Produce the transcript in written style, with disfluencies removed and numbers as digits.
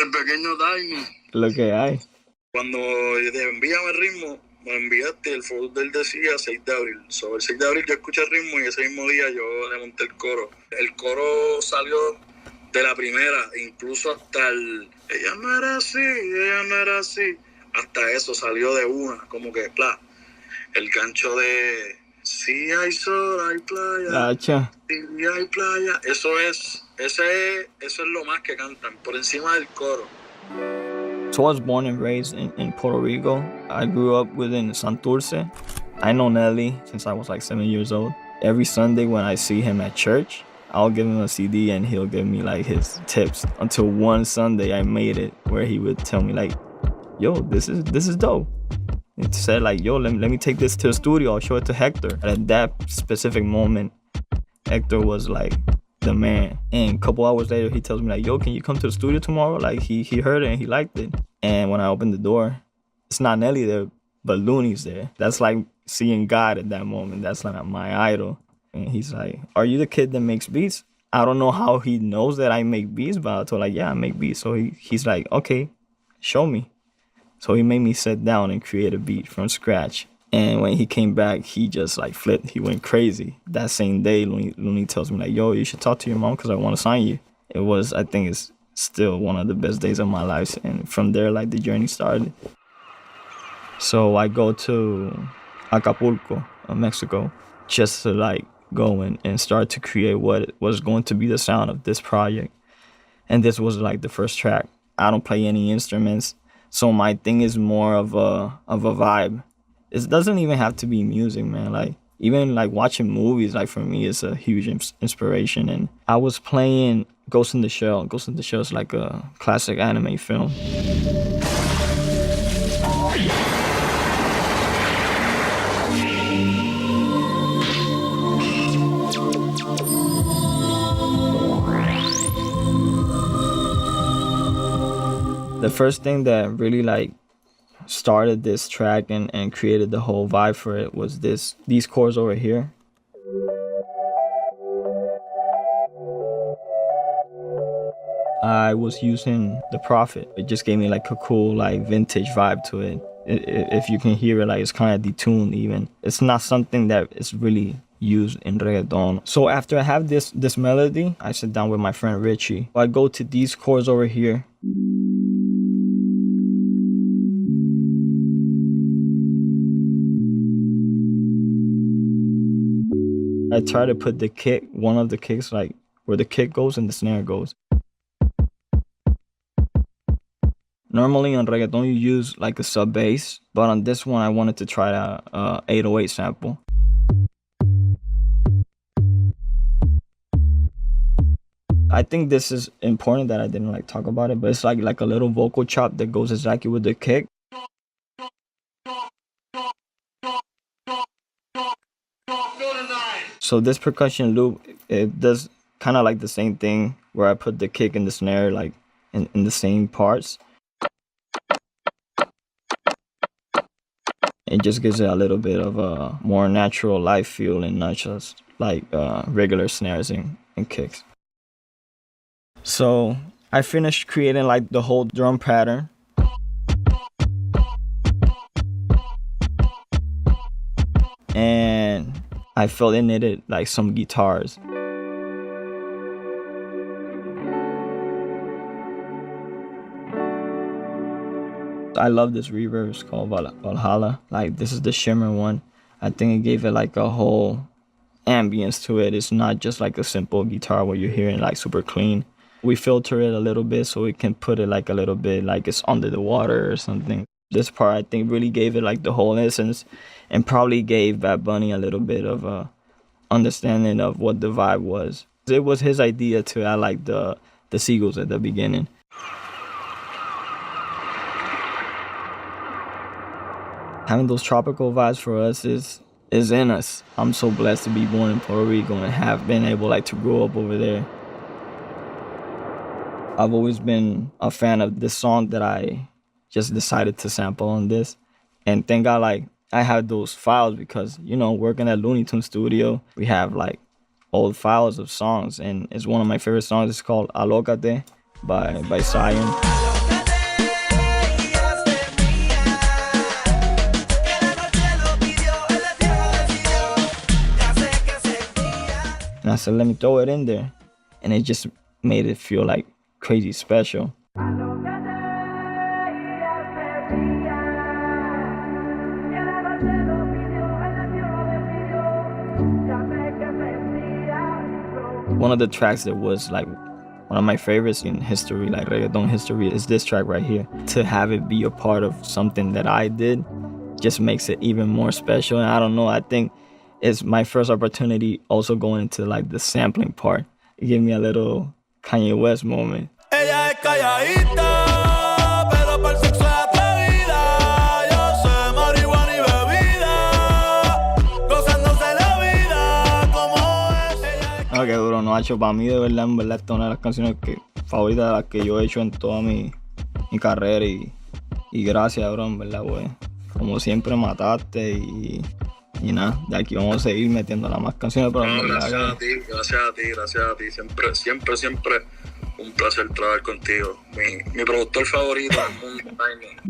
El pequeño Tainy. Lo que hay. Cuando te envían el ritmo, me enviaste, el folder decía 6 de abril. Sobre el 6 de abril yo escuché el ritmo y ese mismo día yo le monté el coro. El coro salió de la primera, incluso hasta el ella no era así. Hasta eso salió de una, como que, el gancho de si hay sol, hay playa. Gacha. Si hay playa. Eso es lo más que cantan, por encima del coro. So I was born and raised in Puerto Rico. I grew up within Santurce. I know Nelly since I was like 7 years old. Every Sunday when I see him at church, I'll give him a CD and he'll give me like his tips. Until one Sunday I made it where he would tell me like, yo, this is dope. It said like, yo, let me take this to the studio. I'll show it to Hector. At that specific moment, Hector was like the man. And a couple hours later, he tells me like, yo, can you come to the studio tomorrow? Like he heard it and he liked it. And when I opened the door, it's not Nelly there, but Looney's there. That's like seeing God at that moment. That's like my idol. And he's like, are you the kid that makes beats? I don't know how he knows that I make beats, but I told like, yeah, I make beats. So he's like, okay, show me. So he made me sit down and create a beat from scratch. And when he came back, he just like flipped. He went crazy. That same day, Looney tells me like, yo, you should talk to your mom because I want to sign you. It was, I think it's still one of the best days of my life. And from there, like the journey started. So I go to Acapulco, Mexico, just to like go and start to create what was going to be the sound of this project. And this was like the first track. I don't play any instruments. So my thing is more of a vibe. It doesn't even have to be music, man. Like even like watching movies, like for me, is a huge inspiration. And I was playing Ghost in the Shell. Ghost in the Shell is like a classic anime film. The first thing that really like started this track and created the whole vibe for it was these chords over here. I was using The Prophet. It just gave me like a cool like vintage vibe to it. If you can hear it, like it's kind of detuned even. It's not something that is really used in reggaeton. So after I have this melody, I sit down with my friend Richie. I go to these chords over here. I try to put the kick, one of the kicks, like where the kick goes and the snare goes. Normally on reggaeton you use like a sub bass, but on this one I wanted to try a 808 sample. I think this is important that I didn't like talk about it, but it's like a little vocal chop that goes exactly with the kick. So this percussion loop, it does kind of like the same thing where I put the kick and the snare like in the same parts. It just gives it a little bit of a more natural live feel and not just like regular snares and kicks. So I finished creating like the whole drum pattern. And I felt it needed like some guitars. I love this reverb. It's called Valhalla. Like this is the shimmer one. I think it gave it like a whole ambience to it. It's not just like a simple guitar where you're hearing like super clean. We filter it a little bit so we can put it like a little bit like it's under the water or something. This part I think really gave it like the whole essence and probably gave Bad Bunny a little bit of a understanding of what the vibe was. It was his idea to add like the seagulls at the beginning. Having those tropical vibes for us is in us. I'm so blessed to be born in Puerto Rico and have been able like to grow up over there. I've always been a fan of this song that I just decided to sample on this. And thank God like I had those files because, you know, working at Looney Tunes Studio, we have like old files of songs. And it's one of my favorite songs. It's called Alócate by Zion. And I said, let me throw it in there. And it just made it feel like crazy special. One of the tracks that was like one of my favorites in history, like reggaeton history, is this track right here. To have it be a part of something that I did just makes it even more special. And I don't know, I think it's my first opportunity also going into like the sampling part. It gave me a little Kanye West moment. Ella es calladita, pero para el sexo es atrevida. Yo sé marihuana y bebida, gozándose la vida como es. Ok, bro, no ha hecho para mí de verdad, en verdad, esta es una de las canciones favoritas de las que yo he hecho en toda mi carrera y gracias, bro, en verdad, güey. Como siempre mataste y nada, de aquí vamos a seguir metiendo las más canciones. Pero no, gracias a ti. Siempre un placer trabajar contigo. Mi productor favorito del mundo, Tainy.